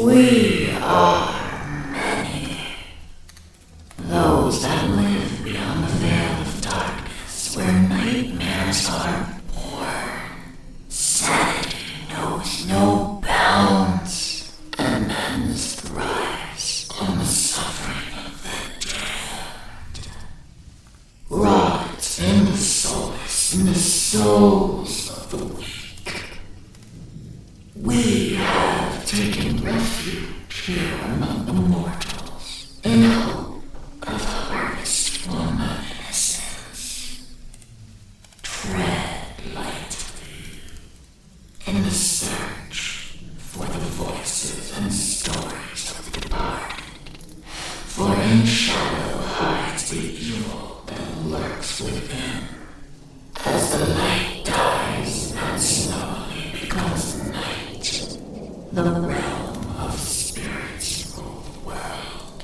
We are many. Those that live beyond the veil of darkness, where nightmares are born. Sanity knows no bounds, and men's thrives on the suffering of the damned. Rots in the solace in the souls of the weak. We have taken refuge here among the mortals, in hope of harvest from innocence. Tread lightly in the search for the voices and stories of the departed, for in shadow hides the evil that lurks within. As the light dies and slowly becomes night, the realm of spirits rule the world.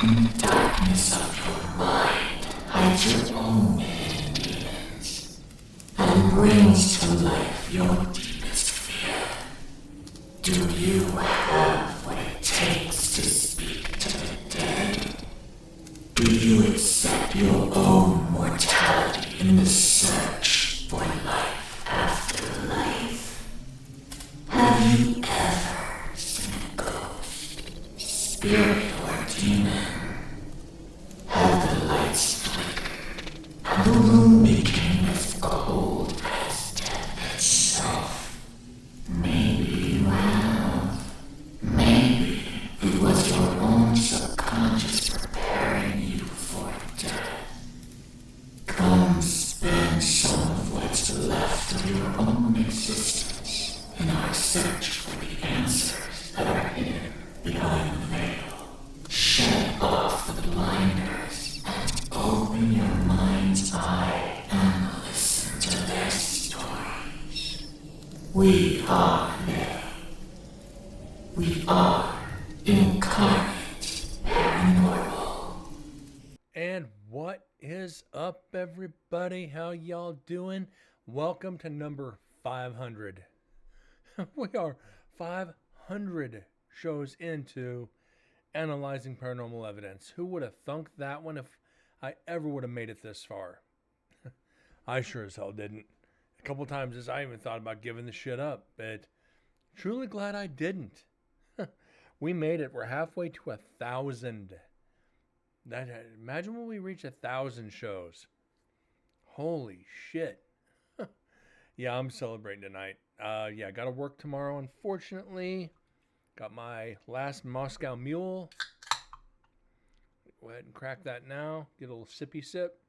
In the darkness of your mind hides your own hidden demons, and brings to life your deepest fear. Do you have what it takes to speak to the dead? Do you accept your own mortality in the search for life after life? Have you ever seen a ghost, spirit, or demon? Have the lights flickered and the room became as cold as death itself? Maybe you have. Maybe it was your own subconscious preparing you for death. Come spend some of what's left of your own existence in our search for the answers that are hidden behind the veil. Shed off the blinders and open your mind's eye and listen to their stories. We are they. We are incarnate paranormal. And what is up, everybody? How y'all doing? Welcome to number 500. We are 500 shows into analyzing paranormal evidence. Who would have thunk that one if I ever would have made it this far? I sure as hell didn't. A couple times I even thought about giving the shit up, but truly glad I didn't. We made it. We're halfway to 1,000. Imagine when we reach 1,000 shows. Holy shit. Yeah, I'm celebrating tonight. Yeah, got to work tomorrow, unfortunately. Got my last Moscow Mule. Go ahead and crack that now. Get a little sippy sip.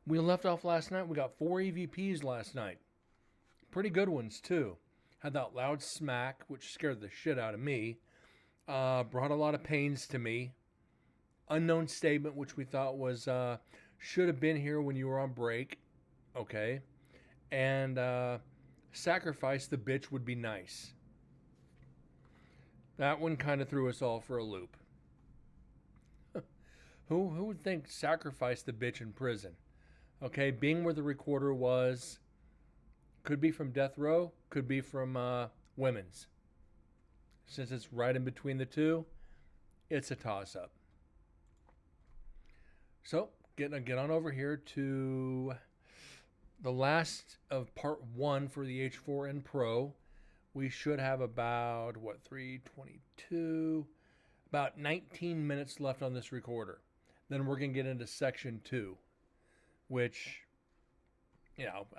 We left off last night. We got 4 EVPs last night. Pretty good ones, too. Had that loud smack, which scared the shit out of me. Brought a lot of pains to me. Unknown statement, which we thought was should have been here when you were on break. Okay. And sacrifice the bitch would be nice. That one kind of threw us all for a loop. Who would think sacrifice the bitch in prison? Okay, being where the recorder was, could be from death row, could be from women's. Since it's right in between the two, it's a toss-up. So, get on over here to the last of part 1 for the H4n Pro. We should have about, 322, about 19 minutes left on this recorder. Then we're going to get into section 2, which,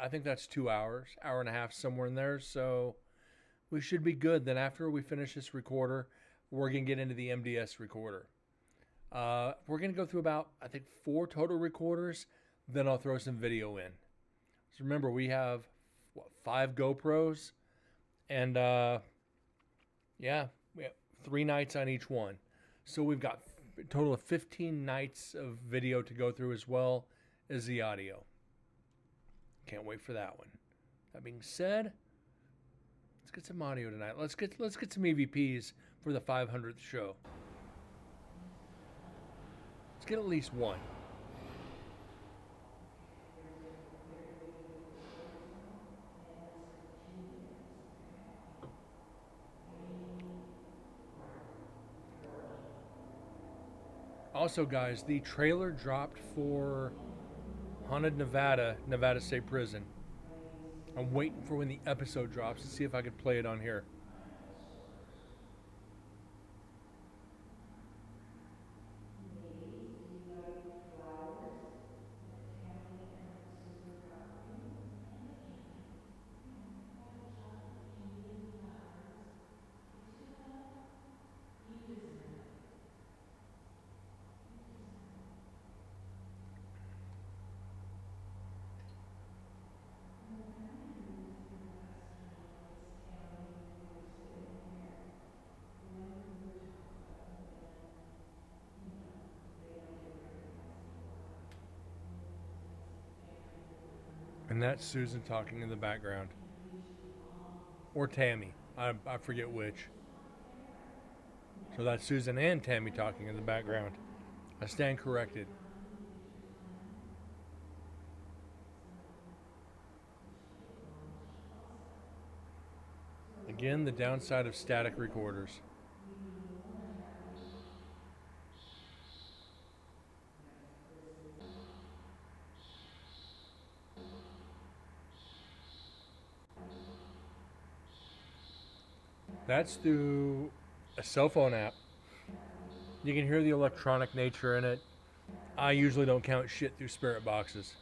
I think that's 2 hours, hour and a half, somewhere in there. So we should be good. Then after we finish this recorder, we're going to get into the MDS recorder. We're going to go through about, 4 total recorders. Then I'll throw some video in. So remember, we have, 5 GoPros. And, we have 3 nights on each one. So we've got a total of 15 nights of video to go through, as well as the audio. Can't wait for that one. That being said, let's get some audio tonight. Let's get some EVPs for the 500th show. Let's get at least one. Also, guys, the trailer dropped for Haunted Nevada, Nevada State Prison. I'm waiting for when the episode drops to see if I could play it on here. And that's Susan talking in the background. Or Tammy. I forget which. So that's Susan and Tammy talking in the background. I stand corrected. Again, the downside of static recorders. That's through a cell phone app. You can hear the electronic nature in it. I usually don't count shit through spirit boxes.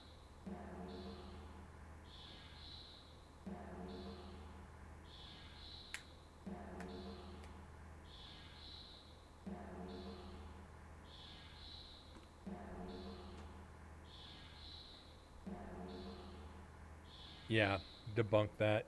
Yeah, debunk that.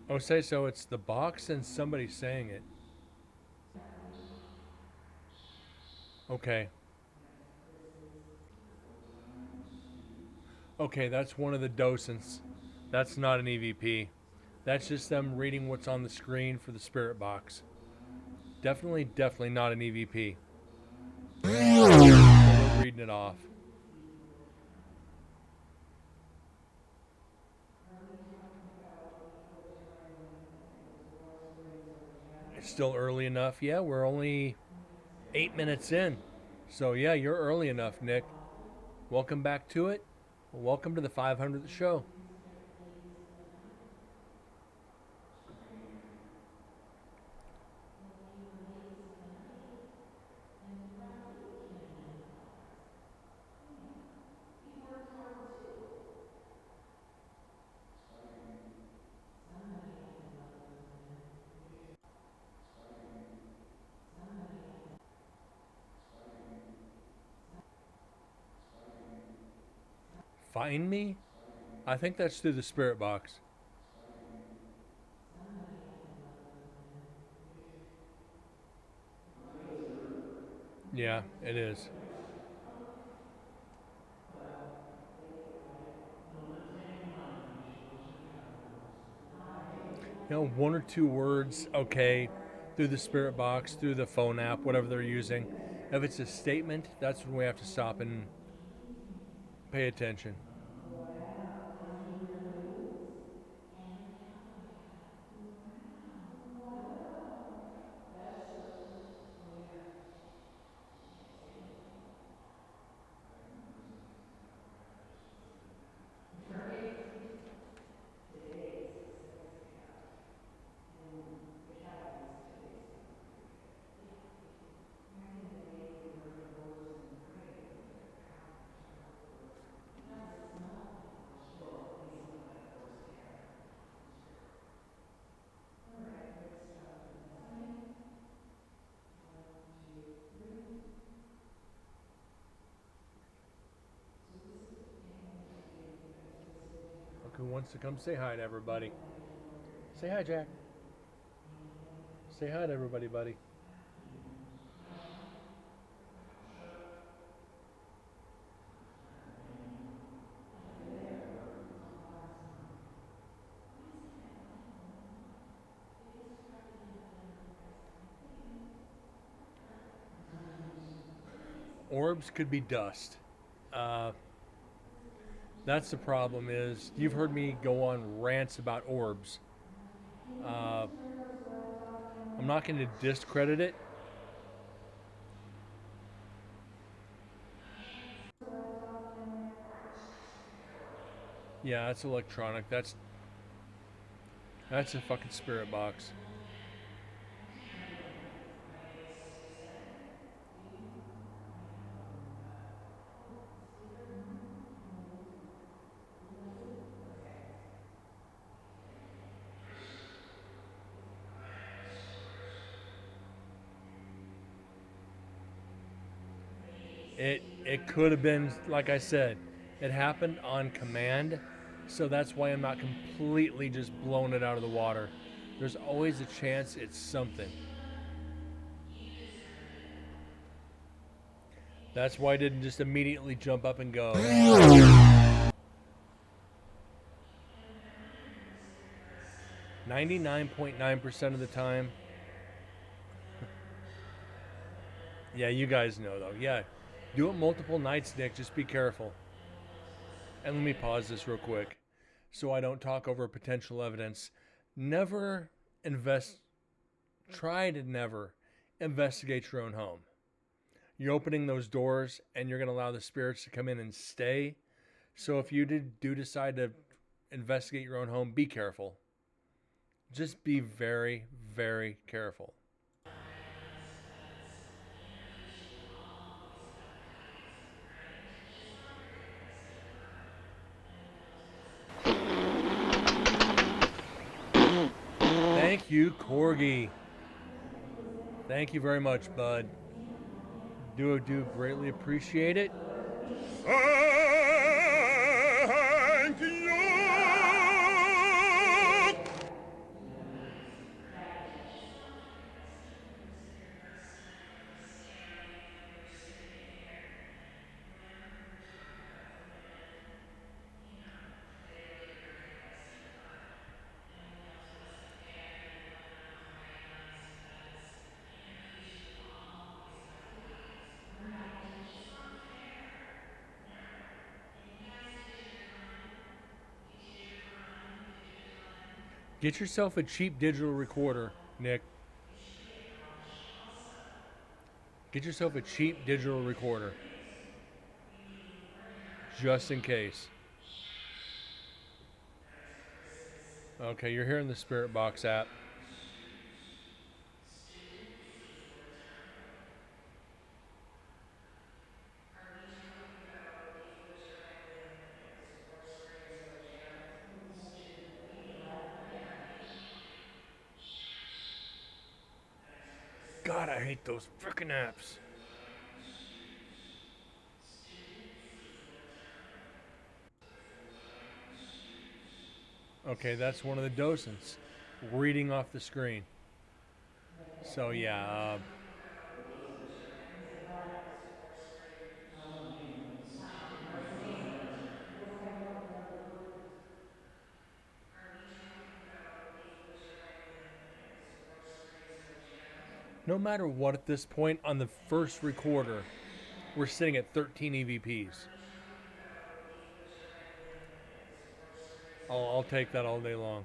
Oh, say so. It's the box and somebody saying it. Okay. Okay, that's one of the docents. That's not an EVP. That's just them reading what's on the screen for the spirit box. Definitely not an EVP. They're reading it off. It's still early enough. Yeah, we're only 8 minutes in. So yeah, you're early enough, Nick. Welcome back to it. Welcome to the 500th show. Find me? I think that's through the spirit box. Yeah, it is. You know, one or two words, okay, through the spirit box, through the phone app, whatever they're using. If it's a statement, that's when we have to stop and pay attention. Look who wants to come say hi to everybody. Say hi, Jack. Say hi to everybody, buddy. Orbs could be dust. Uh, that's the problem. Is you've heard me go on rants about orbs. Uh, I'm not going to discredit it. Yeah, that's electronic. That's a fucking spirit box. It could have been, like I said, it happened on command, so that's why I'm not completely just blowing it out of the water. There's always a chance it's something. That's why I didn't just immediately jump up and go. 99.9% of the time. Yeah, you guys know though. Yeah, do it multiple nights, Nick. Just be careful. And let me pause this real quick so I don't talk over potential evidence. Never invest, try to never investigate your own home. You're opening those doors and you're going to allow the spirits to come in and stay. So if you do decide to investigate your own home, be careful. Just be very, very careful. Thank you, Corgi. Thank you very much, bud. Do greatly appreciate it. Thank you. Get yourself a cheap digital recorder, Nick. Get yourself a cheap digital recorder. Just in case. Okay, you're hearing the Spirit Box app. God, I hate those frickin' apps. Okay, that's one of the docents reading off the screen. So yeah, no matter what at this point on the first recorder, we're sitting at 13 EVPs. I'll take that all day long.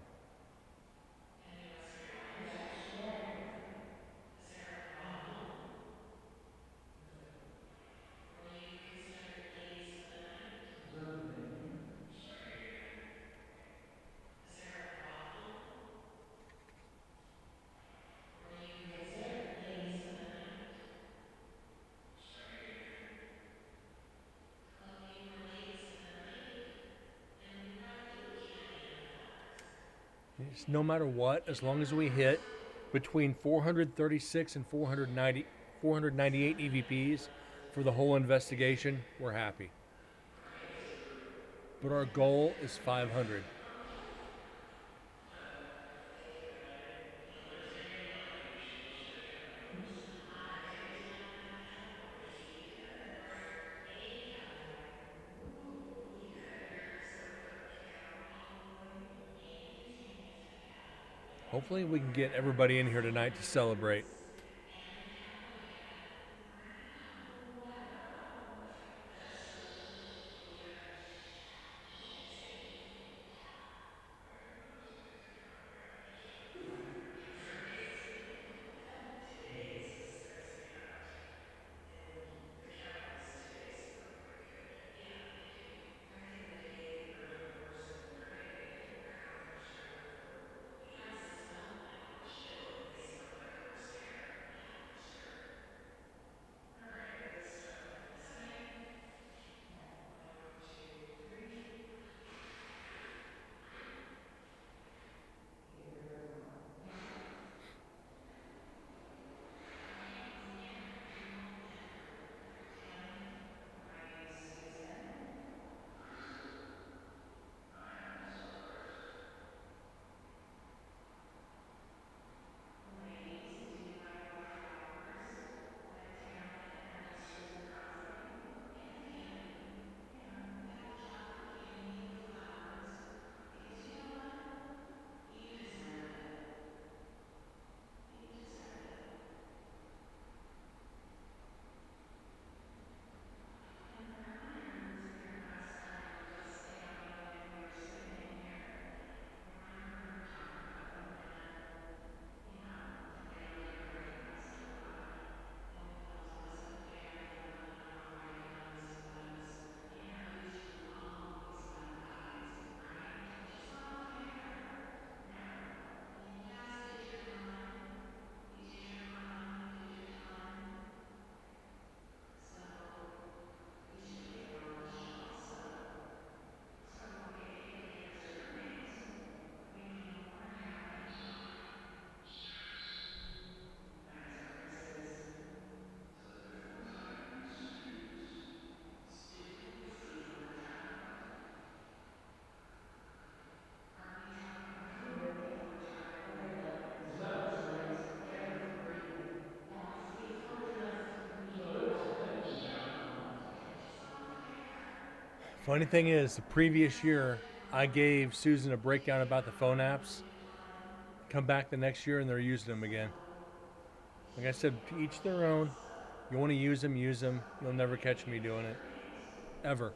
No matter what, as long as we hit between 436 and 498 EVPs for the whole investigation, we're happy. But our goal is 500. Hopefully we can get everybody in here tonight to celebrate. Funny thing is, the previous year, I gave Susan a breakdown about the phone apps. Come back the next year and they're using them again. Like I said, to each their own. You want to use them, use them. You'll never catch me doing it. Ever.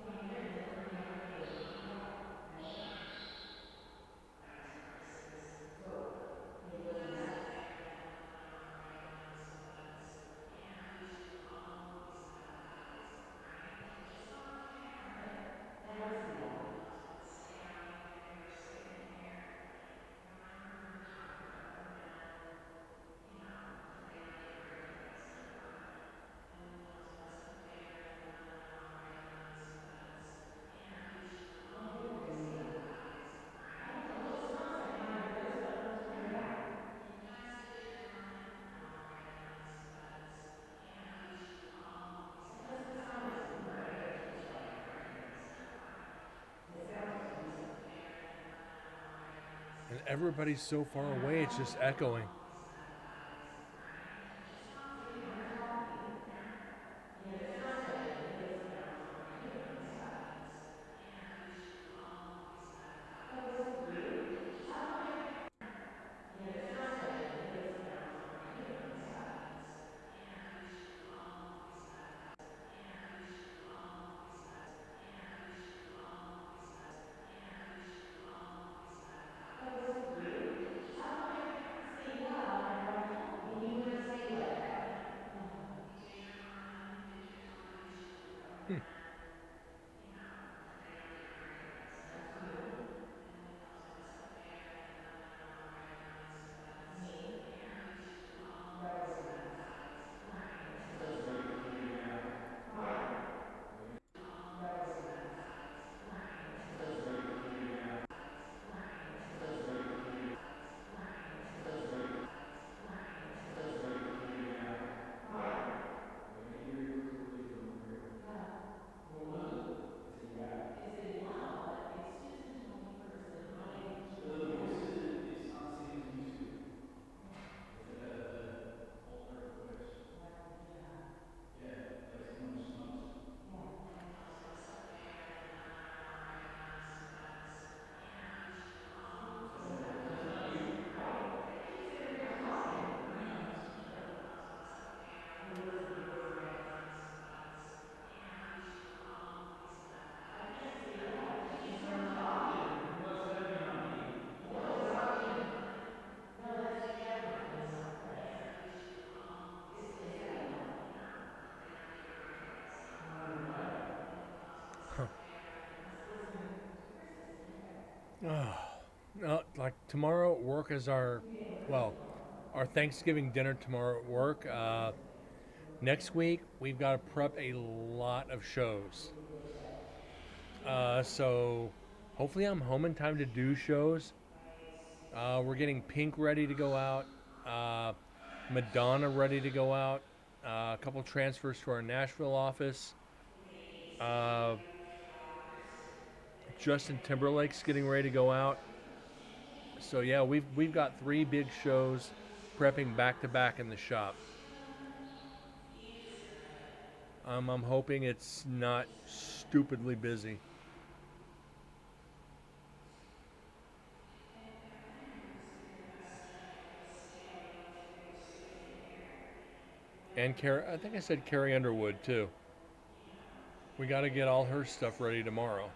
And everybody's so far away, it's just echoing. Hmm. Huh. Like tomorrow at work is well, our Thanksgiving dinner tomorrow at work. Next week, we've got to prep a lot of shows. So hopefully I'm home in time to do shows. We're getting Pink ready to go out. Uh, Madonna ready to go out. A couple transfers to our Nashville office. Uh, Justin Timberlake's getting ready to go out. So yeah, we've got three big shows prepping back to back in the shop. I'm hoping it's not stupidly busy. And I think I said Carrie Underwood too. We got to get all her stuff ready tomorrow.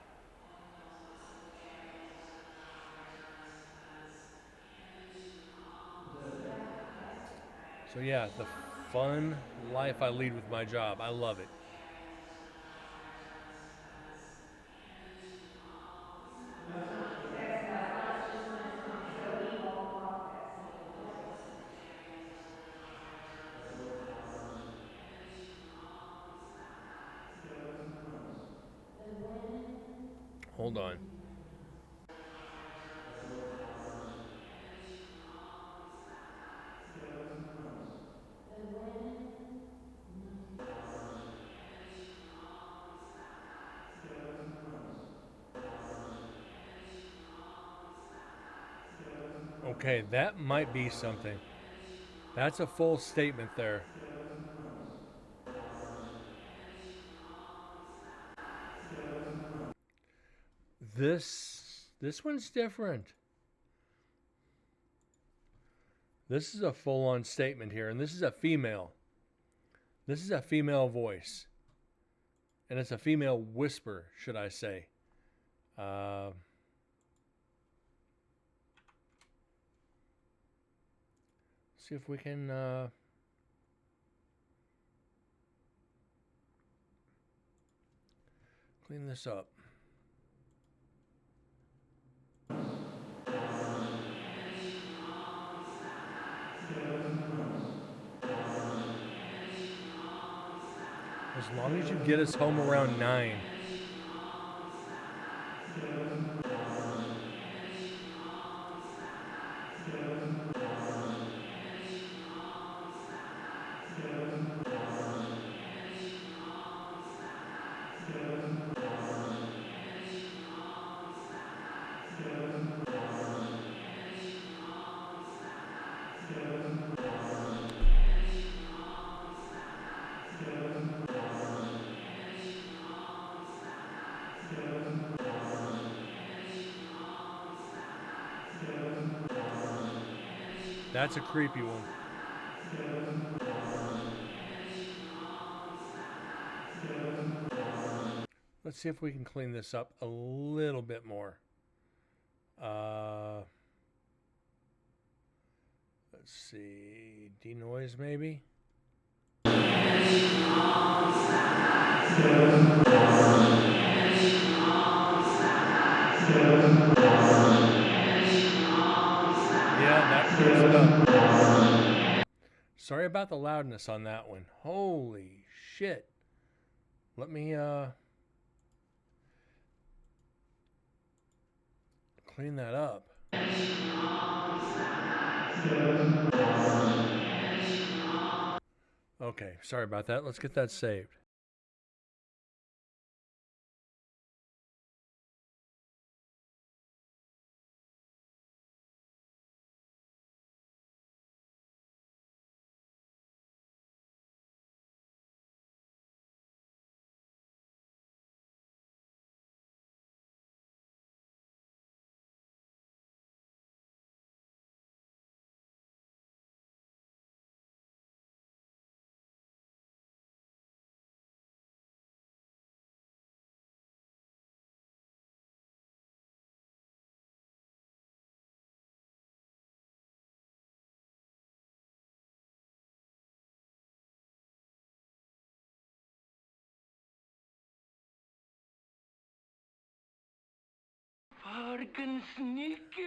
So yeah, the fun life I lead with my job. I love it. Hold on. Okay, that might be something. That's a full statement there. This one's different. This is a full-on statement here, and this is a female. This is a female voice. And it's a female whisper, should I say. See if we can clean this up. As long as you get us home around 9. That's a creepy one. Let's see if we can clean this up a little bit more. Let's see. Denoise maybe? Sorry about the loudness on that one. Holy shit. Let me clean that up. Okay, sorry about that. Let's get that saved.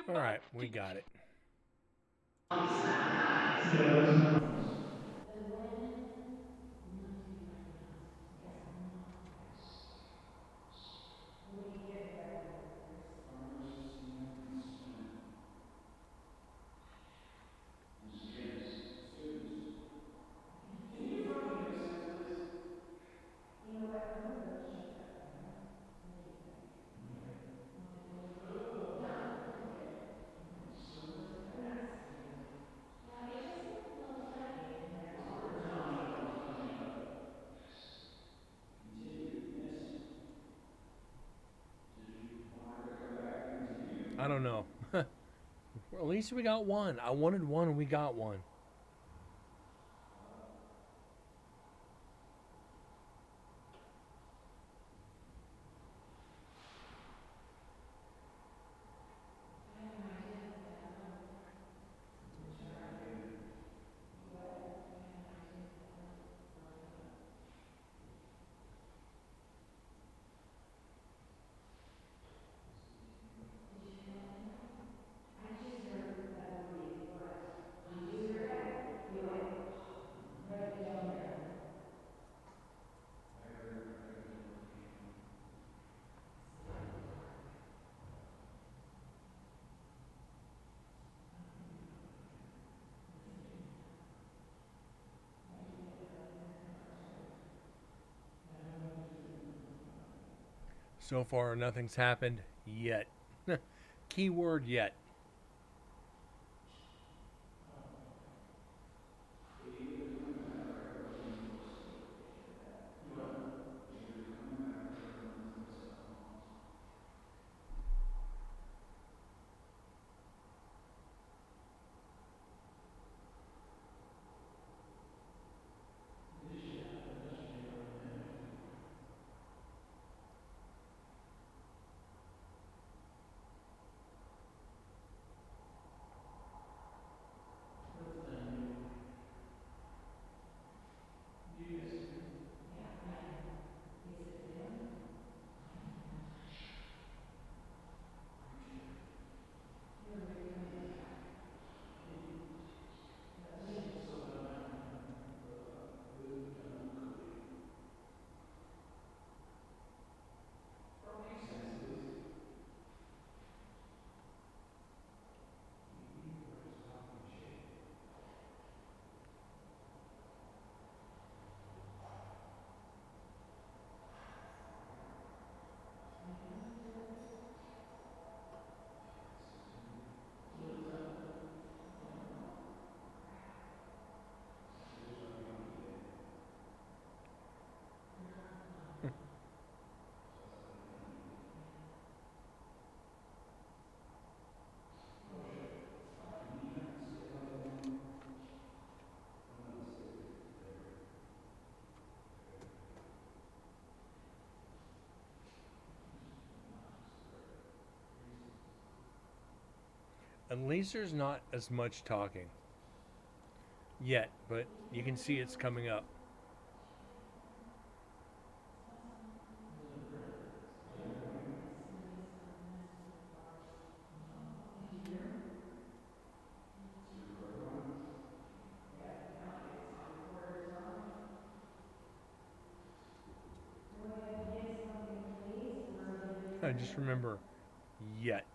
All right, we got it. I don't know. Well, at least we got one. I wanted one and we got one. So far, nothing's happened yet. Keyword yet. At least there's not as much talking yet, but you can see it's coming up. I just remember yet.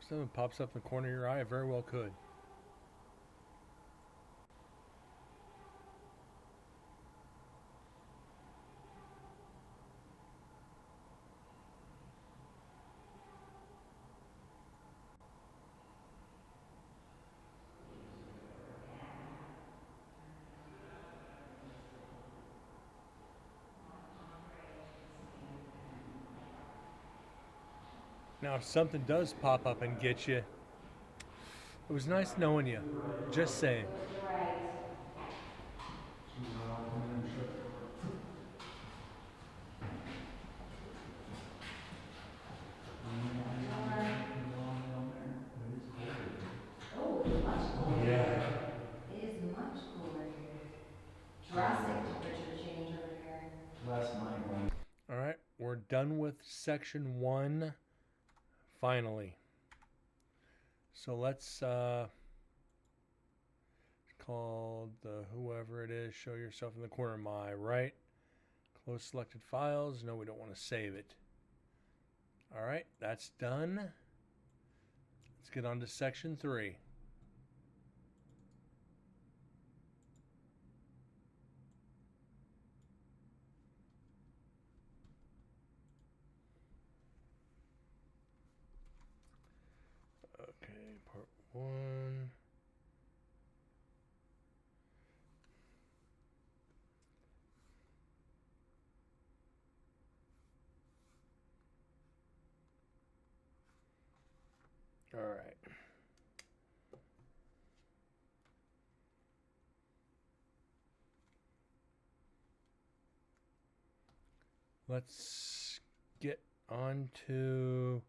If something pops up in the corner of your eye, it very well could. Now, if something does pop up and get you, it was nice knowing you. Just saying. Right. Oh, it's much cooler. Yeah. It is much cooler here. Drastic temperature change over here. Last night when All right, we're done with section 1 finally. So let's it's called the whoever it is, show yourself in the corner of my eye, right? Close selected files. No, we don't want to save it. All right, that's done. Let's get on to section 3. Okay, part 1. All right. Let's get on to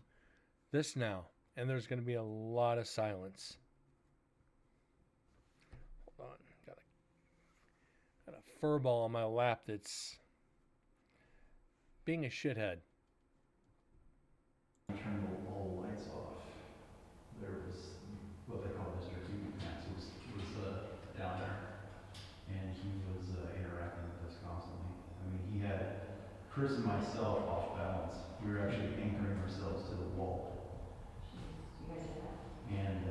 this now. And there's going to be a lot of silence. Hold on. Got a fur ball on my lap that's being a shithead. I turned all the lights off, there was what they call Mr. TV Max was down there, and he was interacting with us constantly. I mean, he had Chris and myself off balance. We were actually anchoring ourselves to the wall, You guys did that? and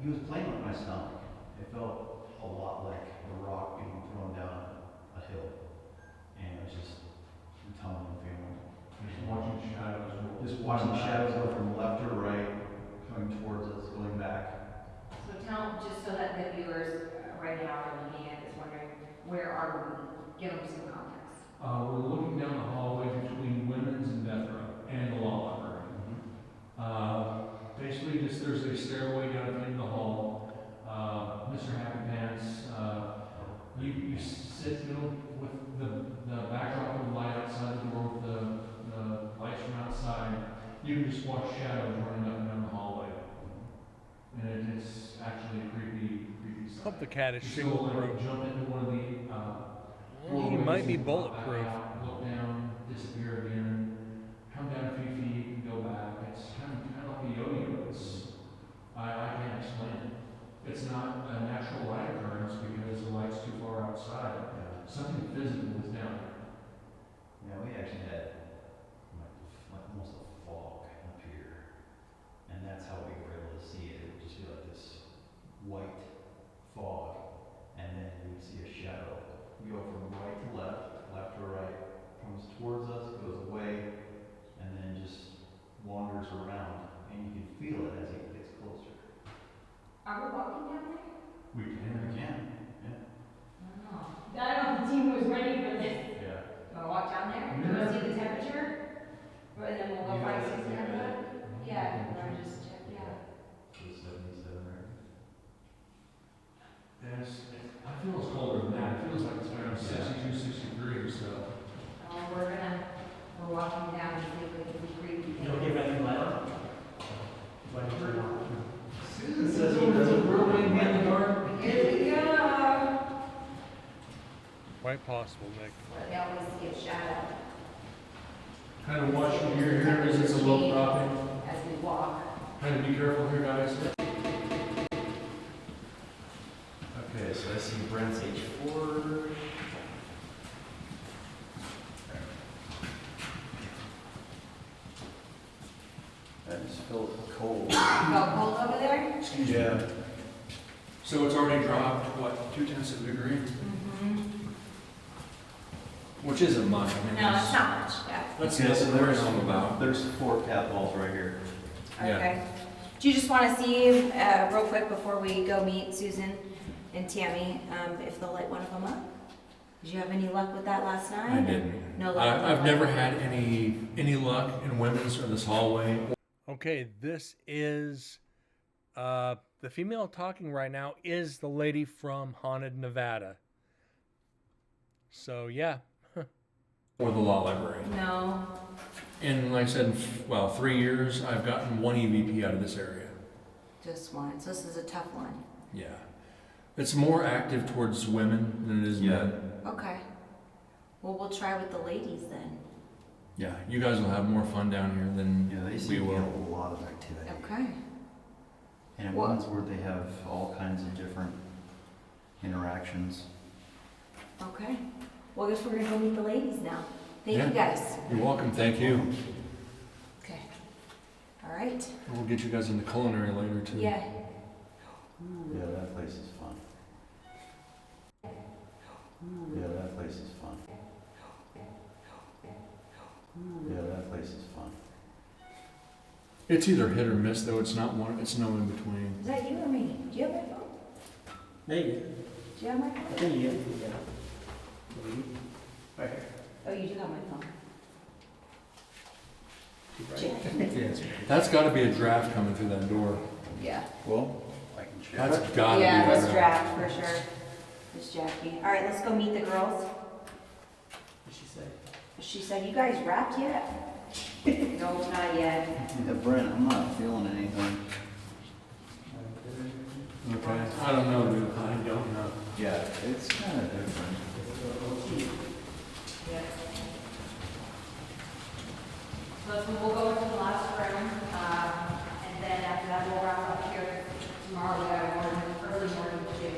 he was playing with my stomach. It felt a lot like a rock being thrown down a hill, and it was just a tumbling feeling. Just watching shadows. Just watching shadows go from left to right, coming towards us, going back. So tell, just so that the viewers right now are looking at this, wondering, where are we? Give them some context. We're looking down the hallway between Women's and Death Row and the Law Library. Basically, just there's a stairway down at the end of the hall. Mr. Happy Pants, you sit middle with the backdrop of the light outside the door with the lights from outside. You can just watch shadows running up and down the hallway. And it's actually a creepy sight. Hope the cat is You shingle still, proof. jump into one of the He might be doorways, bulletproof. back out, look down, disappear again, come down a few feet and go back. It's kind of like a yo-yo. I can't explain it. It's not a natural light occurrence because the light's too far outside. Yeah. Something physical is down there. Yeah, we actually had like almost a fog up here, and that's how we were able to see it. It would just be like this white fog, and then you would see a shadow go from right possible, Nick. But they always give shadow Kind of watch your ear here as it's a low dropping. as we walk. Kind of be careful here, guys. Okay, so I see Brent's H4. I just feel cold. Felt cold over there? Yeah. So it's already dropped, what, 0.2 of a degree? Mm-hmm. Which isn't much. I mean, No, it's not much, yeah. That's Okay, so nothing to worry there's- home about. There's 4 cat balls right here. Yeah. Okay. Do you just want to see, real quick before we go meet Susan and Tammy, if they'll light one of them up? Did you have any luck with that last night? I didn't. No luck. I've never had any luck in women's or this hallway. Okay, this is the female talking right now is the lady from Haunted Nevada. So yeah, Or the law library. No. And like I said, in 3 years, I've gotten 1 EVP out of this area. Just one. So this is a tough one. Yeah. It's more active towards women than it is men. Okay. Well, we'll try with the ladies then. Yeah, you guys will have more fun down here than Yeah, they we seem to get will. a lot of activity. Okay. And What? ones where they have all kinds of different interactions. Okay. Well, I guess we're gonna go meet the ladies now. Thank you Yeah. guys. You're welcome, thank you. Okay. All right. And we'll get you guys into culinary later too. Yeah. Yeah, that place is fun. Yeah, that place is fun. Yeah, that place is fun. It's either hit or miss though, it's not one, it's no in between. Is that you or me? Do you have my phone? Maybe. Do you have my I phone? think you get it. Maybe. Right here. Oh, you do have my phone. Right. Yes. That's gotta be a draft coming through that door. Yeah. Well, I can check. That's gotta be Yeah, a let's draft. draft for sure. It's Jackie. All right, let's go meet the girls. What'd she say? She said, "You guys wrapped yet?" No, not yet. Yeah, Brent, I'm not feeling anything. Okay, I don't know, dude, I don't know. Yeah, it's kind of different. So we'll go into the last room, and then after that we'll wrap up here. Tomorrow we got a morning, early morning too.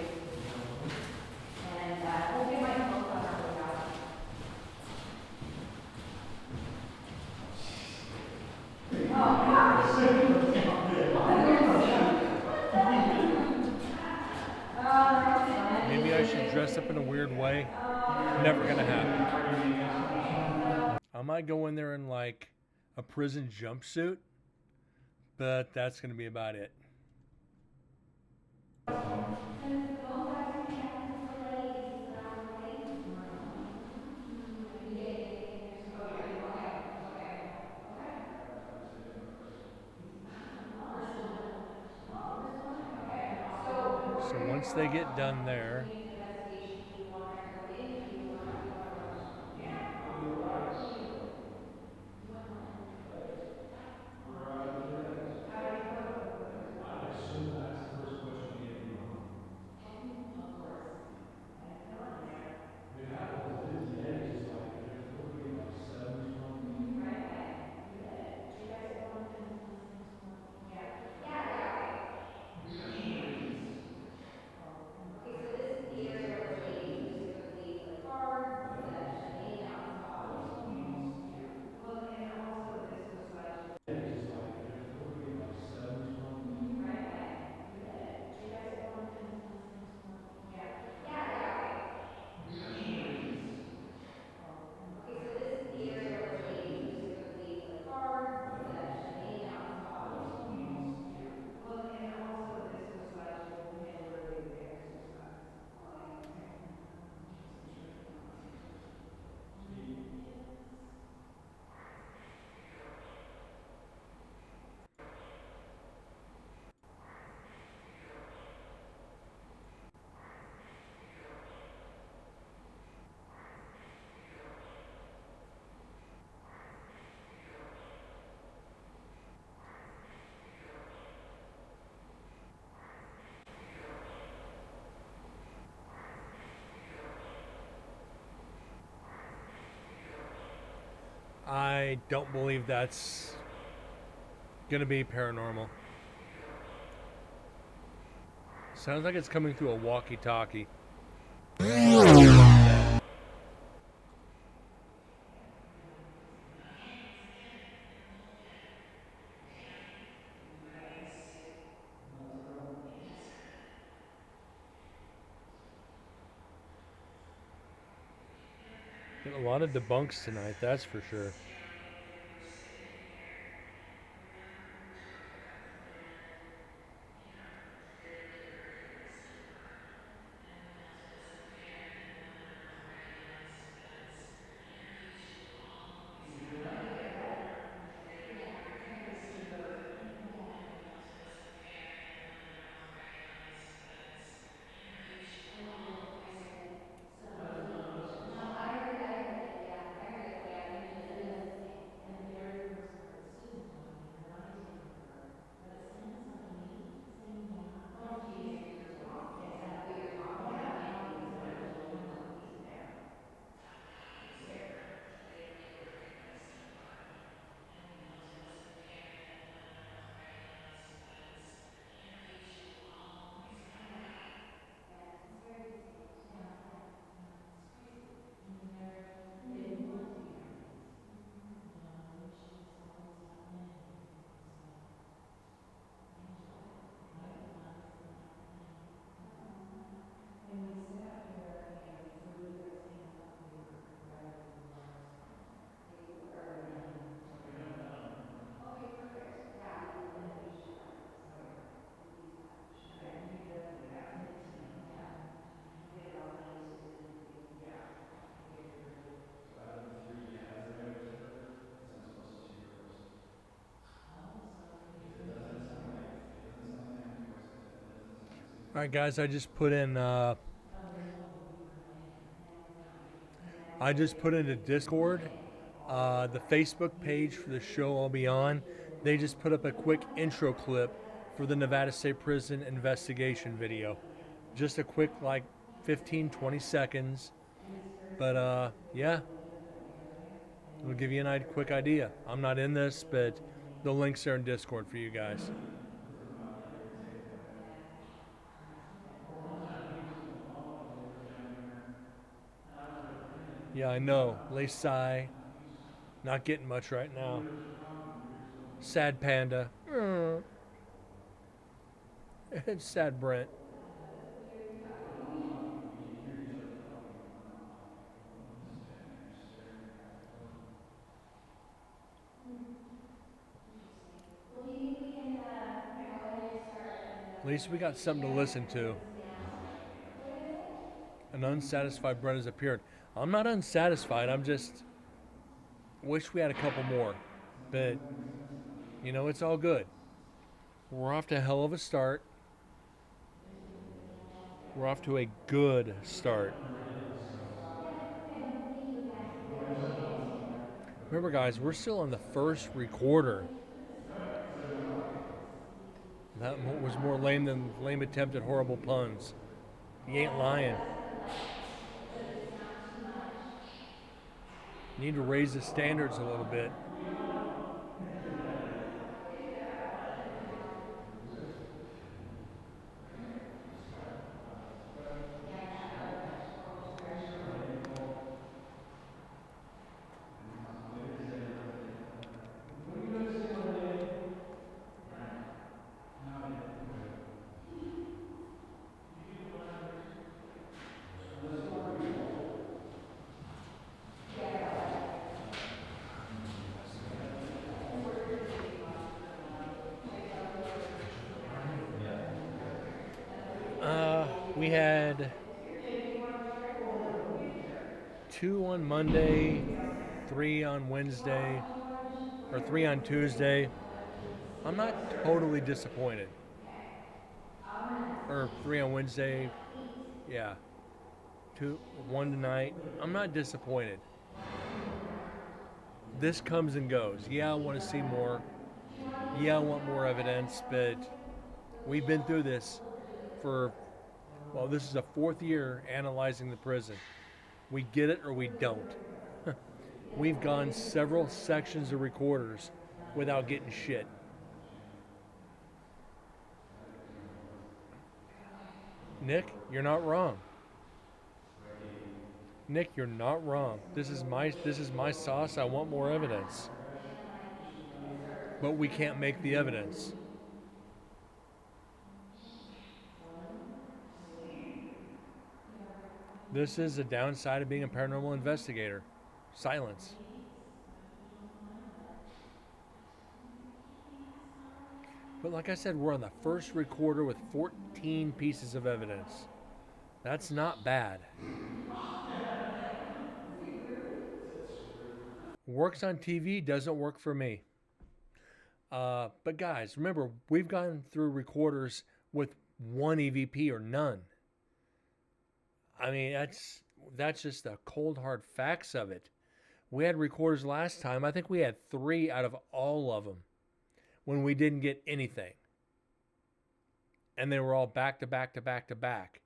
And we'll get my phone on our way out. maybe I should dress up in a weird way. Never gonna happen. I might go in there in like a prison jumpsuit, but that's gonna be about it. So once they get done there, I don't believe that's gonna be paranormal. Sounds like it's coming through a walkie-talkie. Get a lot of debunks tonight, that's for sure. All right, guys, I just put into Discord the Facebook page for the show I'll be on. They just put up a quick intro clip for the Nevada State Prison investigation video. Just a quick, like, 15-20 seconds. But yeah, it'll give you a quick idea. I'm not in this, but the links are in Discord for you guys. Yeah, I know. Laysai, not getting much right now. Sad Panda. It's Sad Brent. At least we got something to listen to. An unsatisfied Brent has appeared. I'm not unsatisfied. I'm just wish we had a couple more. But, you know, it's all good. We're off to a hell of a start. We're off to a good start. Remember, guys, we're still on the first recorder. That was more lame than lame attempt at horrible puns. You ain't lying. Need to raise the standards a little bit. We had 2 on Monday, 3 on Wednesday, or 3 on Tuesday. I'm not totally disappointed. Or 3 on Wednesday, yeah. 1 tonight. I'm not disappointed. This comes and goes. Yeah, I want to see more. Yeah, I want more evidence, but we've been through this for, well, this is the 4th year analyzing the prison. We get it or we don't. we've gone several sections of recorders without getting shit. Nick, you're not wrong. Nick, you're not wrong. This is my sauce. I want more evidence. But we can't make the evidence. This is the downside of being a paranormal investigator. Silence. But like I said, we're on the first recorder with 14 pieces of evidence. That's not bad. Works on TV, doesn't work for me. But guys, remember, we've gone through recorders with one EVP or none. I mean, that's just the cold hard facts of it. We had recorders last time. I think we had 3 out of all of them when we didn't get anything. And they were all back to back to back to back.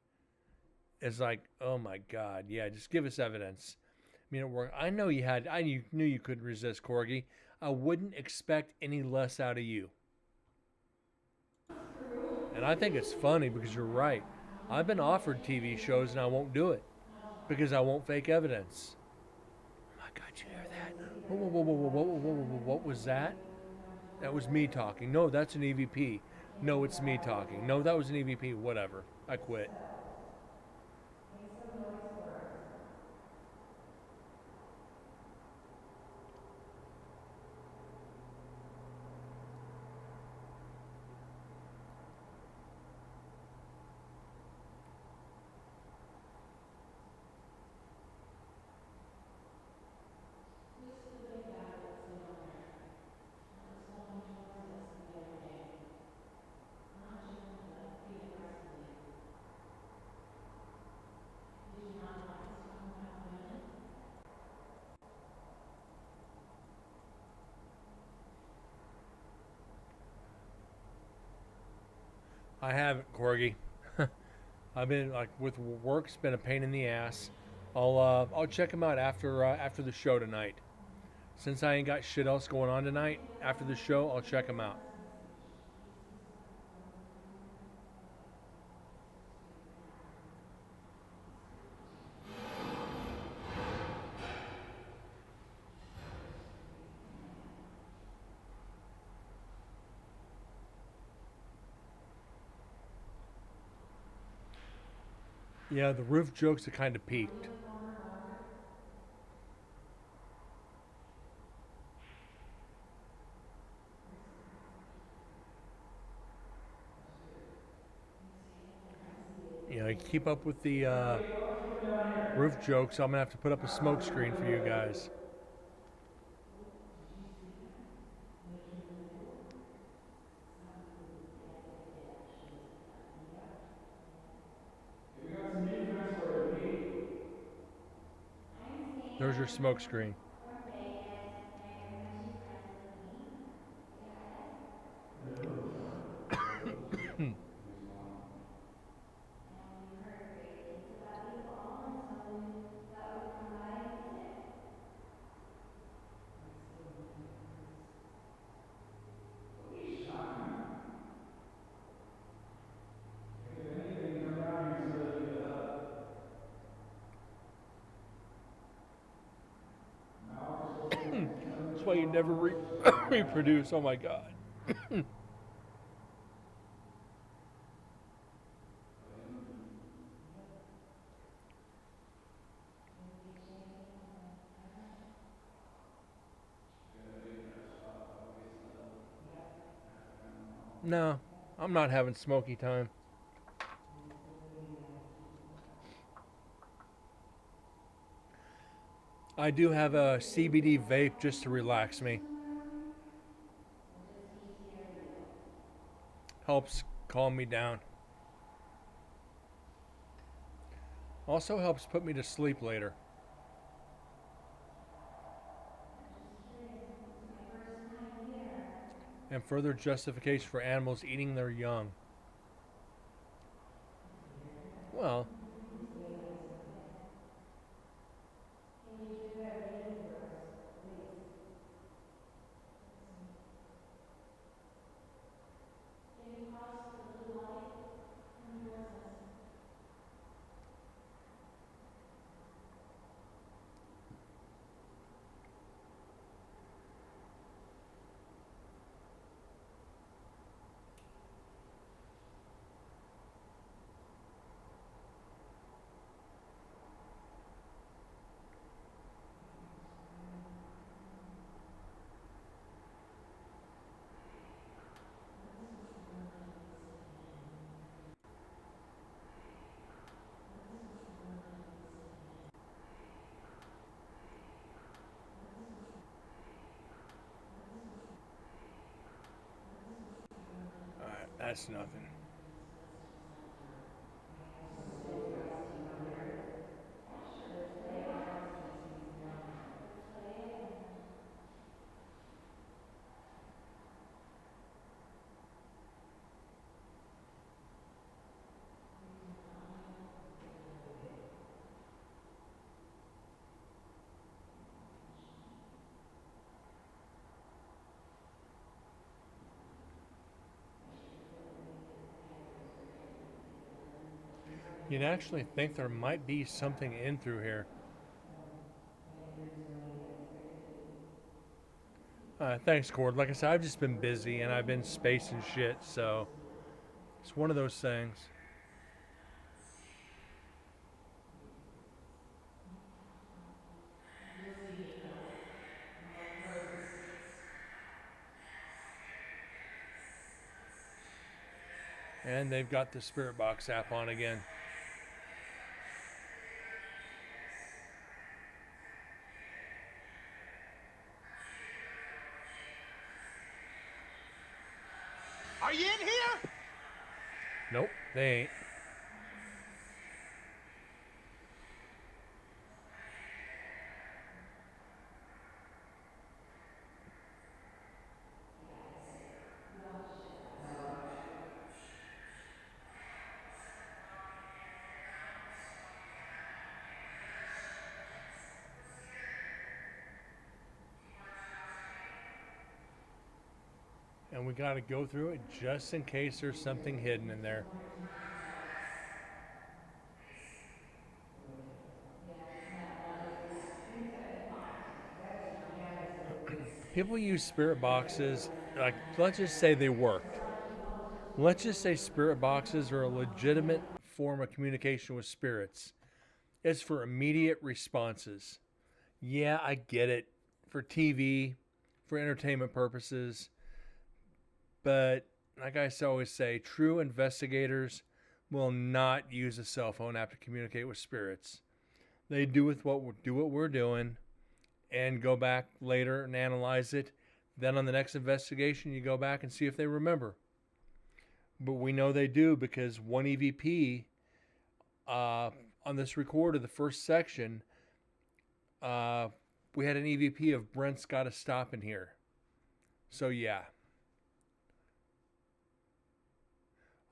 It's like, oh my God, yeah, just give us evidence. I mean, it worked. I know you knew you couldn't resist, Corgi. I wouldn't expect any less out of you. And I think it's funny because you're right. I've been offered TV shows and I won't do it because I won't fake evidence. Oh my God, you hear that? Whoa, whoa, whoa, whoa, whoa, whoa, whoa, whoa, what was that? That was me talking. No, that's an EVP. No, it's me talking. No, that was an EVP. Whatever. I quit. I haven't, Corgi. I've been like with work's been a pain in the ass. I'll check them out after the show tonight. Since I ain't got shit else going on tonight, after the show I'll check them out. Yeah, the roof jokes have kind of peaked. You know, keep up with the roof jokes. I'm gonna have to put up a smoke screen for you guys. There's your smoke screen. That's why you never reproduce. Oh my God. No, I'm not having smoky time. I do have a CBD vape just to relax me. Helps calm me down. Also helps put me to sleep later. And further justification for animals eating their young. Well, That's nothing. You'd actually think there might be something in through here. Thanks, Cord. Like I said, I've just been busy and I've been spacing shit, so it's one of those things. And they've got the Spirit Box app on again. Are you in here? Nope, they ain't. And we got to go through it just in case there's something hidden in there. People use spirit boxes, like, let's just say they worked. Let's just say spirit boxes are a legitimate form of communication with spirits. It's for immediate responses. Yeah, I get it. For TV, for entertainment purposes. But like I always say, true investigators will not use a cell phone app to communicate with spirits. They do what we're doing and go back later and analyze it. Then on the next investigation, you go back and see if they remember. But we know they do because one EVP on this recorder, the first section, we had an EVP of Brent's Gotta Stop in here. So yeah.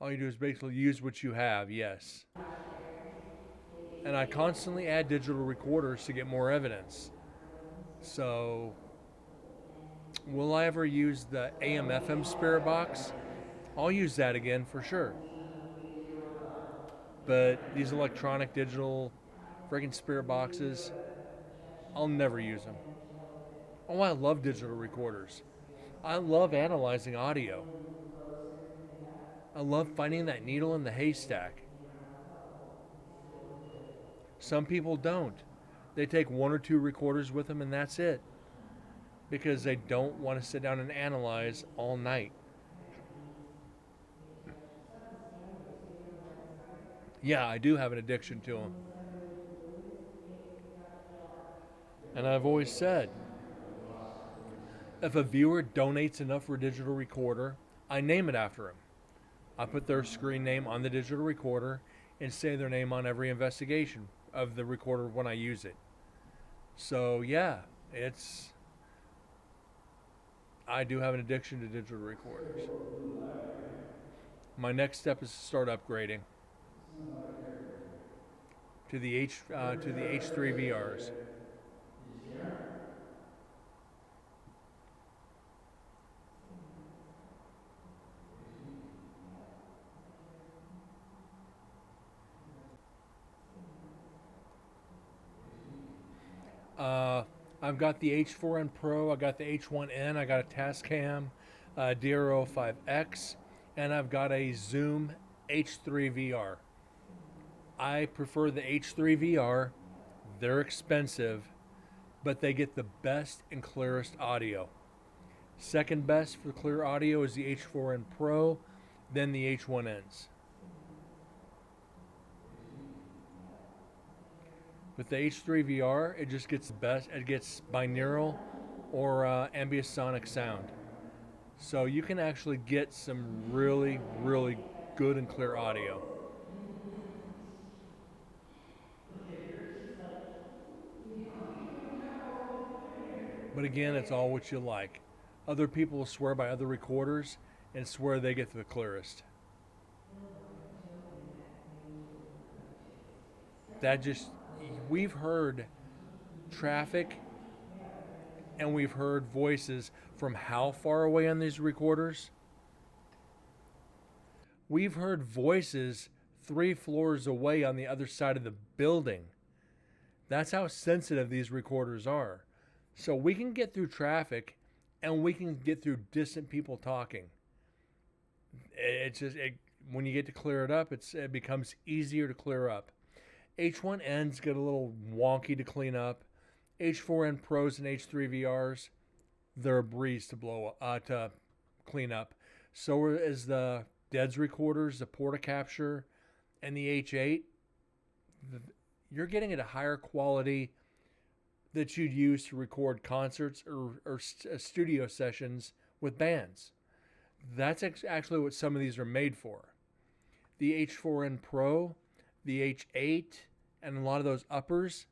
All you do is basically use what you have, yes. And I constantly add digital recorders to get more evidence. So, will I ever use the AM/FM Spirit Box? I'll use that again for sure. But these electronic digital freaking Spirit Boxes, I'll never use them. Oh, I love digital recorders. I love analyzing audio. I love finding that needle in the haystack. Some people don't. They take one or two recorders with them and that's it. Because they don't want to sit down and analyze all night. Yeah, I do have an addiction to them. And I've always said, if a viewer donates enough for a digital recorder, I name it after him. I put their screen name on the digital recorder and say their name on every investigation of the recorder when I use it. So yeah, I do have an addiction to digital recorders. My next step is to start upgrading to the H3 VRs. I've got the H4n Pro, I got the H1n, I got a Tascam DR05X, and I've got a Zoom H3 VR. I prefer the H3 VR. They're expensive, but they get the best and clearest audio. Second best for clear audio is the H4n Pro, then the H1Ns. With the H3 VR, it just gets the best. It gets binaural or ambisonic sound. So you can actually get some really, really good and clear audio. But again, it's all what you like. Other people will swear by other recorders and swear they get the clearest. That just, we've heard traffic and we've heard voices from how far away on these recorders? We've heard voices 3 floors away on the other side of the building. That's how sensitive these recorders are. So we can get through traffic and we can get through distant people talking. It's just, when you get to clear it up, it becomes easier to clear up. H1Ns get a little wonky to clean up. H4N Pros and H3 VRs, they're a breeze to clean up. So is the DEDS recorders, the Portacapture, and the H8. You're getting at a higher quality that you'd use to record concerts or studio sessions with bands. That's actually what some of these are made for. The H4N Pro, the H8, and a lot of those uppers,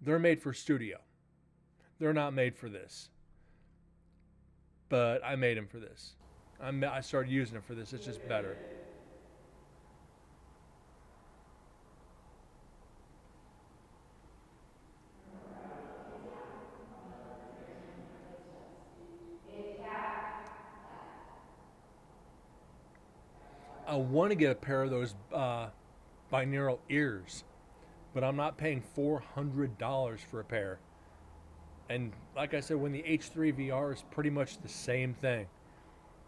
they're made for studio. They're not made for this. But I made them for this. I started using them for this. It's just better. I want to get a pair of those binaural ears, but I'm not paying $400 for a pair. And like I said, when the H3 VR is pretty much the same thing.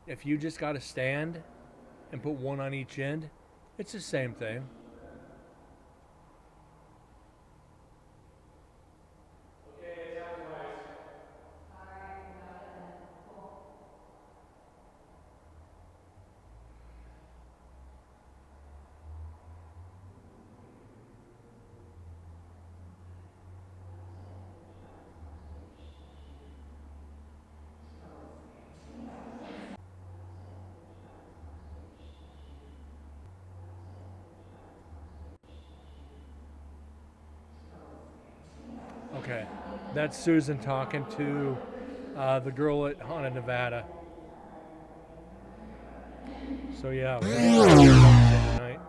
If you just got a stand and put one on each end, it's the same thing. Okay, that's Susan talking to the girl at Haunted Nevada. So yeah, we're gonna start tonight.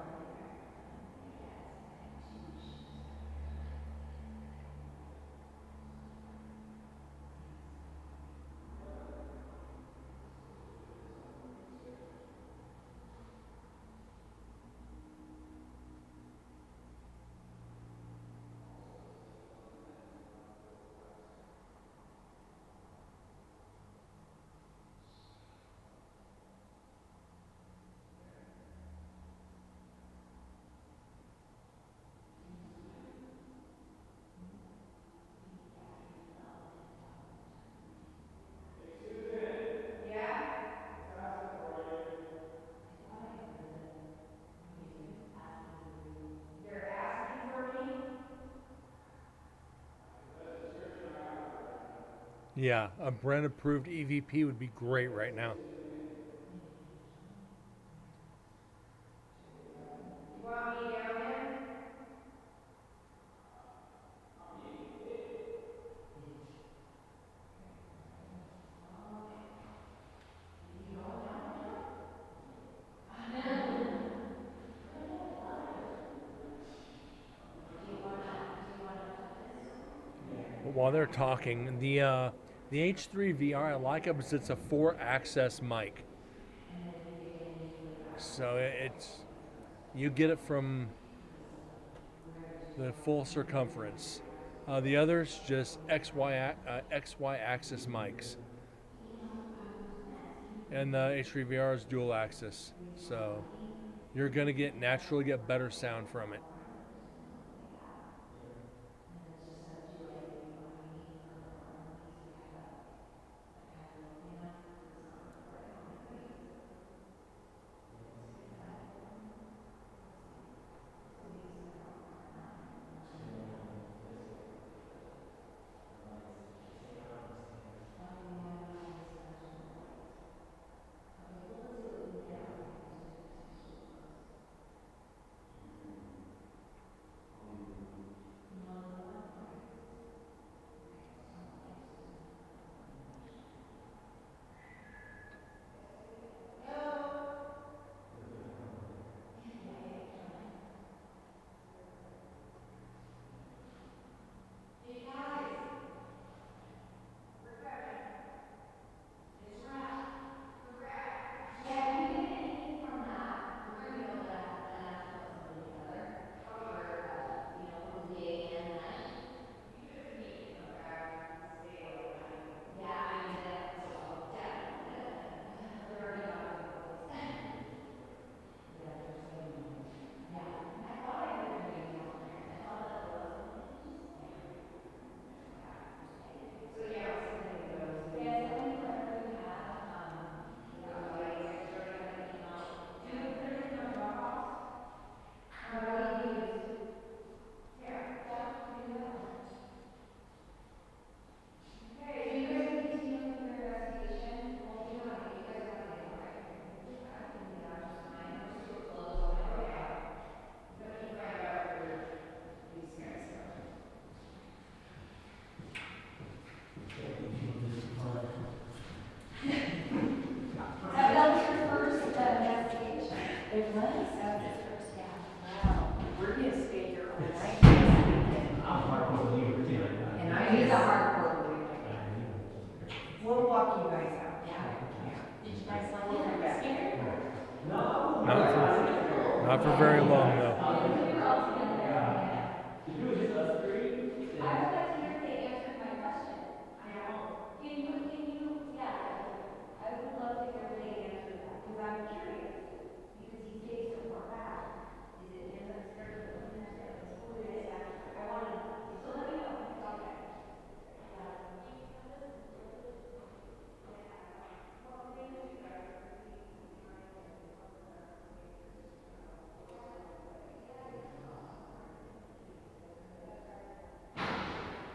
Yeah, a Brent approved EVP would be great right now. But while they're talking, the H3 VR I like it because it's a 4-access mic. So it's, you get it from the full circumference. The others just XY axis mics. And the H3 VR is dual axis. So you're going to naturally get better sound from it. He's a hardcore movie. We'll walk you guys out. Did you guys like it? Scared? Not for very long though. We were all together. I would like to hear if they answered my question. Can you, yeah, I would love to hear if they answered that, because I'm curious, because he stays so far back. Is it him that's scared of the who it is actually? I want to know, so let me know, okay.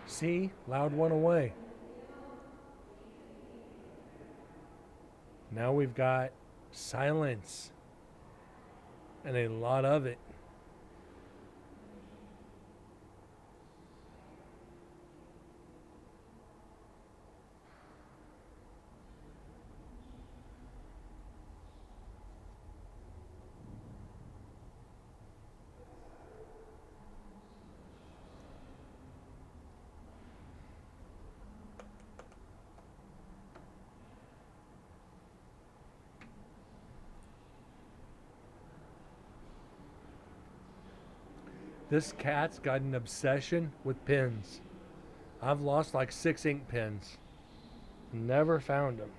See, loud one away. Now we've got silence, and a lot of it. This cat's got an obsession with pens. I've lost like 6 ink pens. Never found them.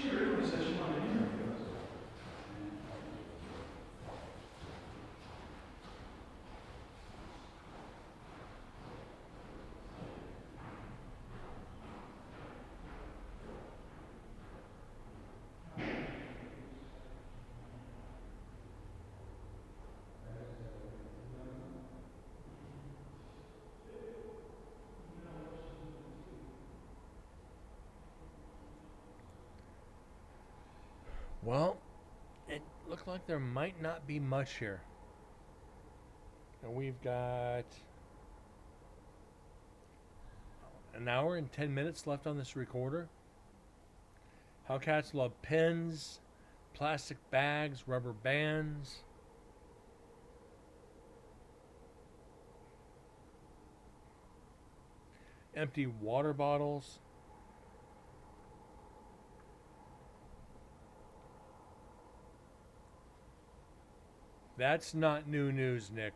She originally said she wanted to interview us. Well, it looked like there might not be much here. And we've got an hour and 10 minutes left on this recorder. How cats love pens, plastic bags, rubber bands. Empty water bottles. That's not new news, Nick.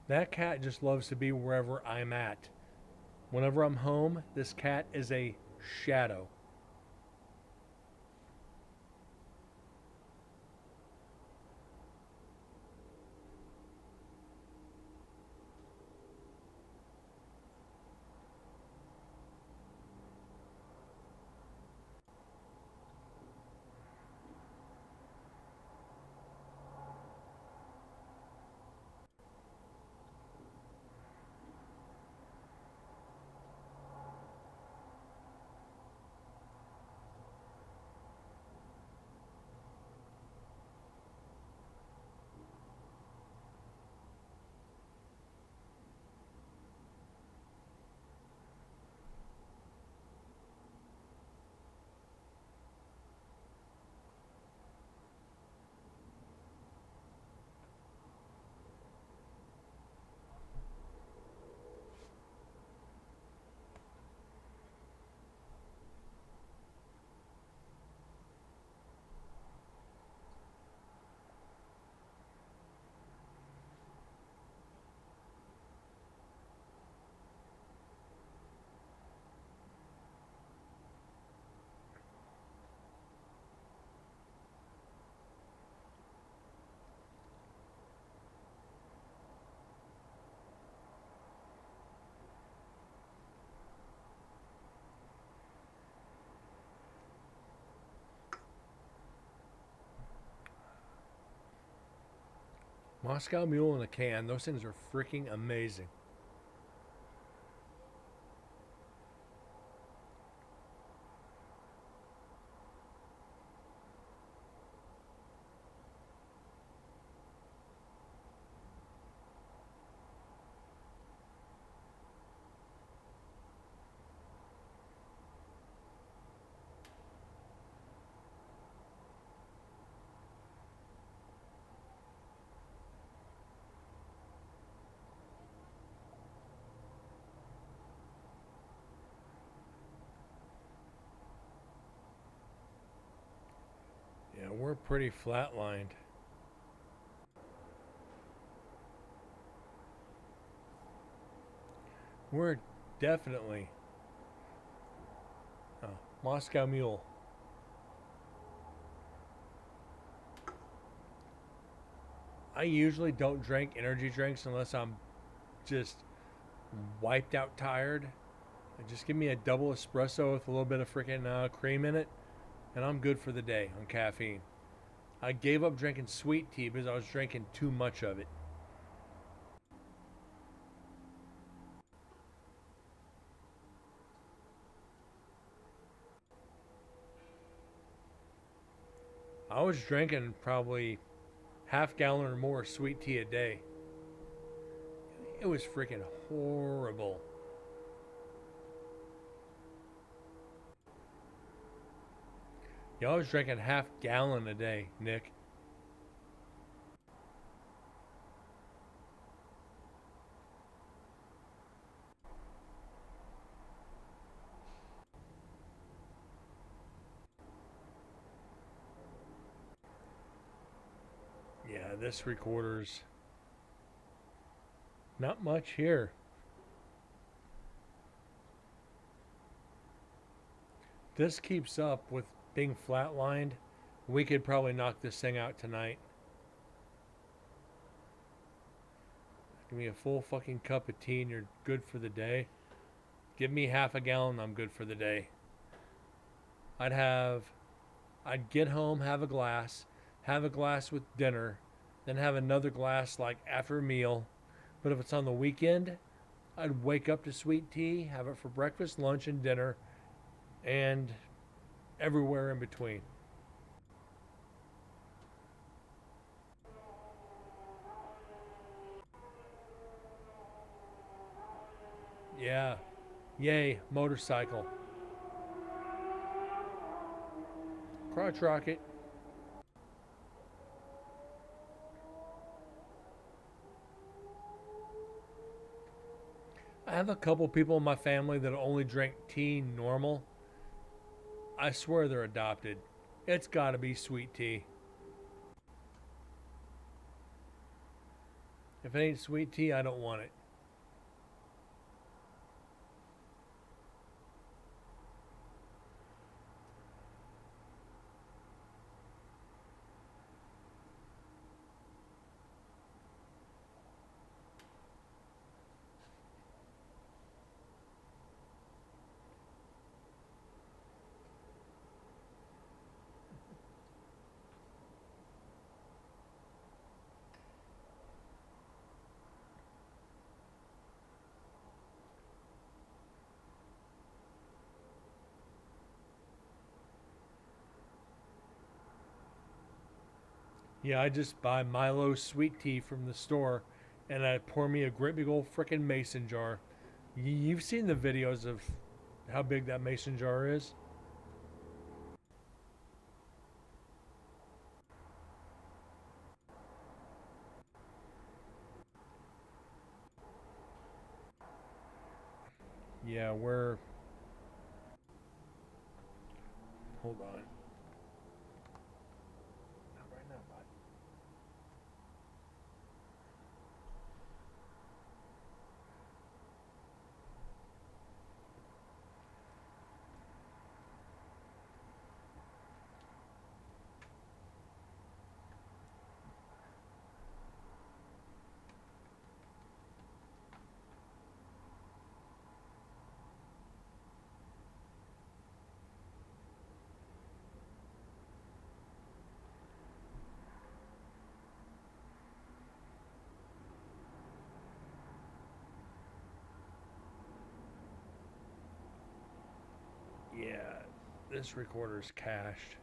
That cat just loves to be wherever I'm at. Whenever I'm home, this cat is a shadow. Moscow Mule in a can. Those things are freaking amazing. Yeah, we're pretty flatlined. We're definitely Moscow Mule. I usually don't drink energy drinks unless I'm just wiped out tired. Just give me a double espresso with a little bit of freaking cream in it, and I'm good for the day on caffeine. I gave up drinking sweet tea because I was drinking too much of it. I was drinking probably half gallon or more sweet tea a day. It was freaking horrible. Yeah, I was drinking half gallon a day, Nick. Yeah, this recorder's not much here. This keeps up with being flatlined. We could probably knock this thing out tonight. Give me a full fucking cup of tea and you're good for the day. Give me half a gallon, I'm good for the day. I'd get home, have a glass with dinner, then have another glass like after a meal. But if it's on the weekend, I'd wake up to sweet tea, have it for breakfast, lunch, and dinner, and everywhere in between. Yeah. Yay, motorcycle. Crotch rocket. I have a couple people in my family that only drink tea normal. I swear they're adopted. It's gotta be sweet tea. If it ain't sweet tea, I don't want it. Yeah, I just buy Milo sweet tea from the store and I pour me a great big old frickin' mason jar. You've seen the videos of how big that mason jar is? Yeah, we're... Hold on. Not right now, bud. this recorder's cached.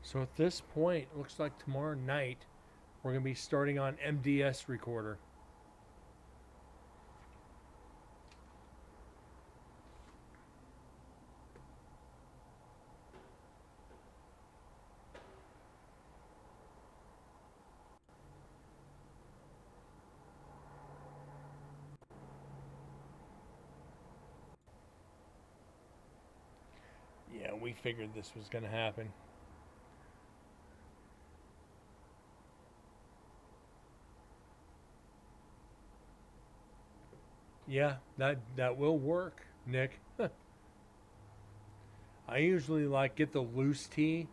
So at this point, it looks like tomorrow night we're going to be starting on MDS recorder. Yeah, we figured this was going to happen. Yeah, that will work, Nick. I usually like get the loose tea,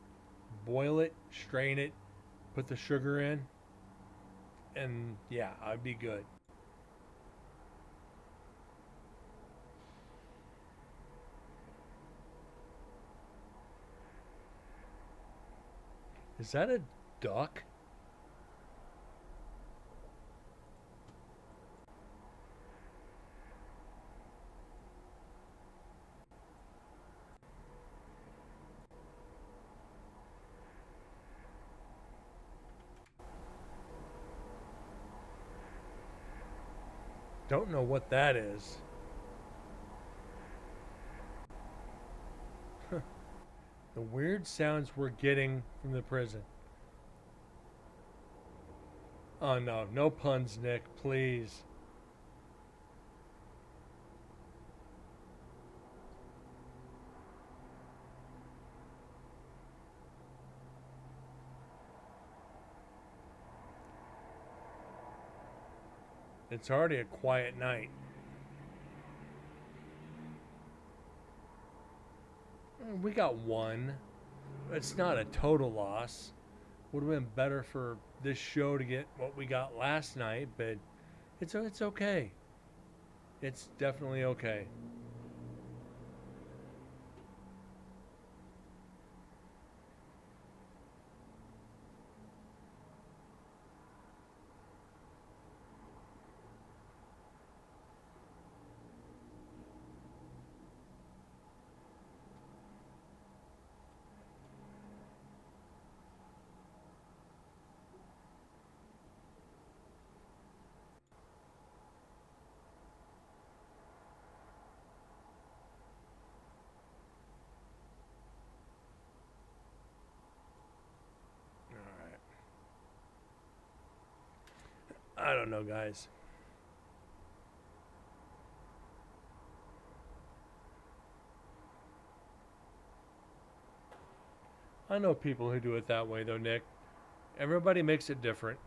boil it, strain it, put the sugar in, and yeah, I'd be good. Is that a duck? Don't know what that is. The weird sounds we're getting from the prison. Oh no, no puns, Nick, please. It's already a quiet night. We got one. It's not a total loss. Would have been better for this show to get what we got last night, but it's okay. It's definitely okay. I don't know, guys. I know people who do it that way, though, Nick. Everybody makes it different.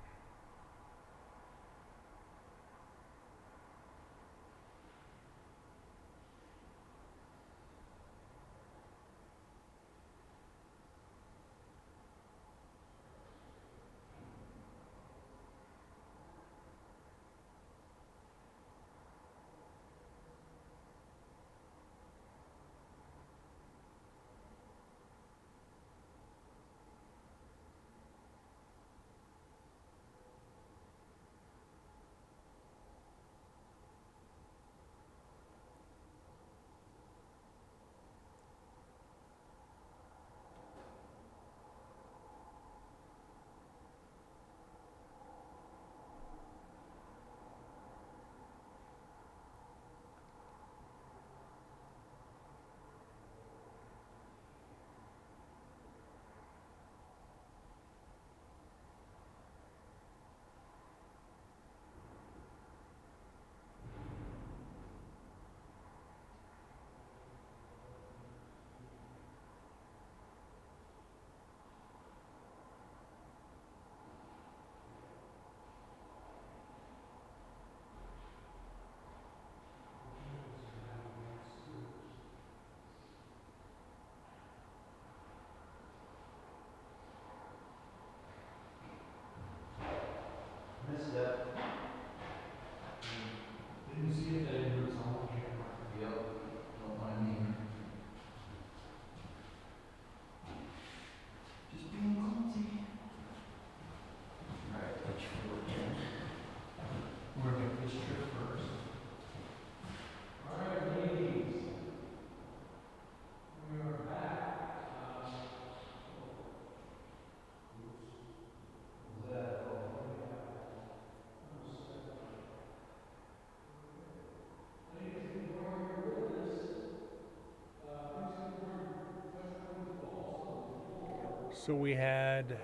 So we had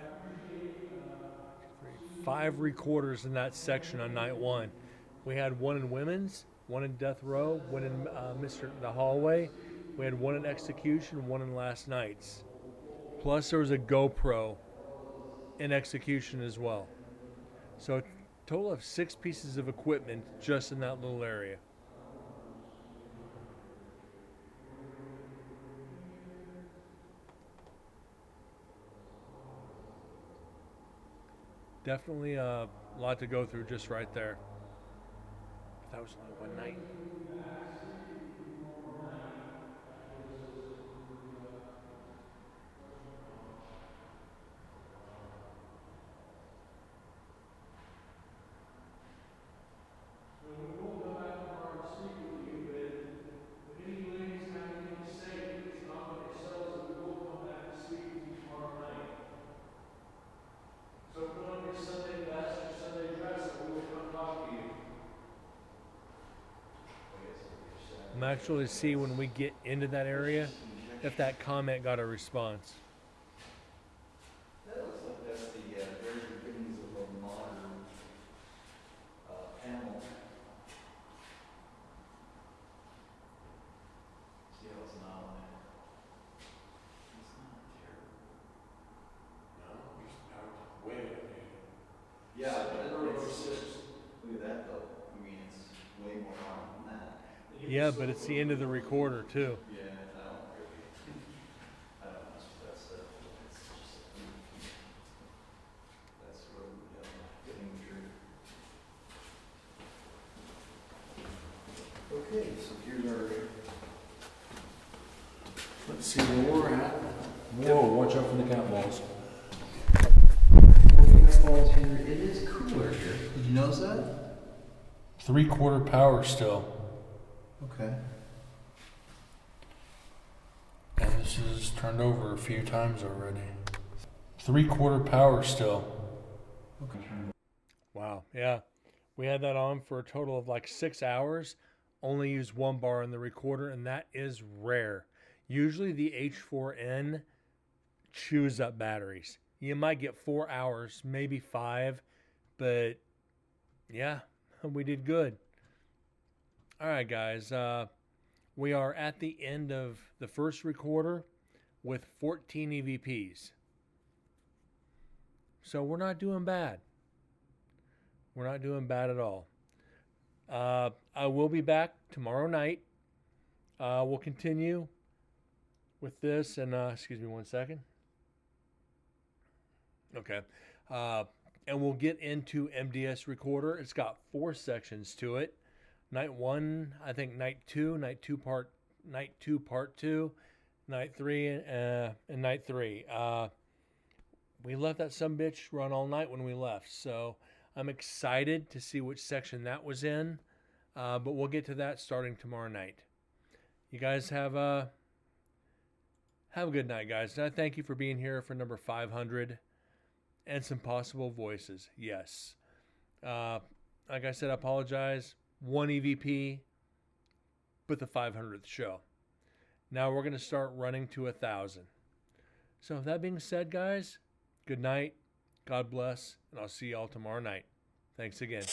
5 recorders in that section on night 1. We had one in women's, one in death row, one in the hallway. We had one in execution, one in last night's. Plus there was a GoPro in execution as well. So a total of 6 pieces of equipment just in that little area. Definitely a lot to go through just right there. But that was only one night. I'm actually see when we get into that area if that comment got a response. That looks like that's the very beginnings of a modern panel. See how it's not on there? It's not terrible. No, way ahead. Yeah, but look at that though. I mean, it's way more modern than that. Yeah, but it's the end of the recorder too. Yeah, I don't mess with that stuff. It's just, that's road, getting true. Okay, so here's our, let's see where we're at. Whoa, watch out for the cat balls. Falls here. It is cooler here. Did you notice that? 3/4 power still. Okay. And this is turned over a few times already. 3/4 power still. Okay. Wow, yeah. We had that on for a total of like 6 hours. Only used 1 bar in the recorder, and that is rare. Usually the H4n chews up batteries. You might get 4 hours, maybe 5, but yeah, we did good. All right, guys. We are at the end of the first recorder with 14 EVPs. So we're not doing bad. We're not doing bad at all. I will be back tomorrow night. We'll continue with this. And excuse me one second. Okay. And we'll get into MDS recorder. It's got 4 sections to it. Night 1, I think night 2 part 2, night 3, and night 3. We let that sumbitch run all night when we left, so I'm excited to see which section that was in, but we'll get to that starting tomorrow night. You guys have a good night, guys. And I thank you for being here for number 500 and some possible voices. Yes. Like I said, I apologize. 1 EVP, but the 500th show. Now we're going to start running to 1,000. So with that being said, guys, good night. God bless, and I'll see y'all tomorrow night. Thanks again.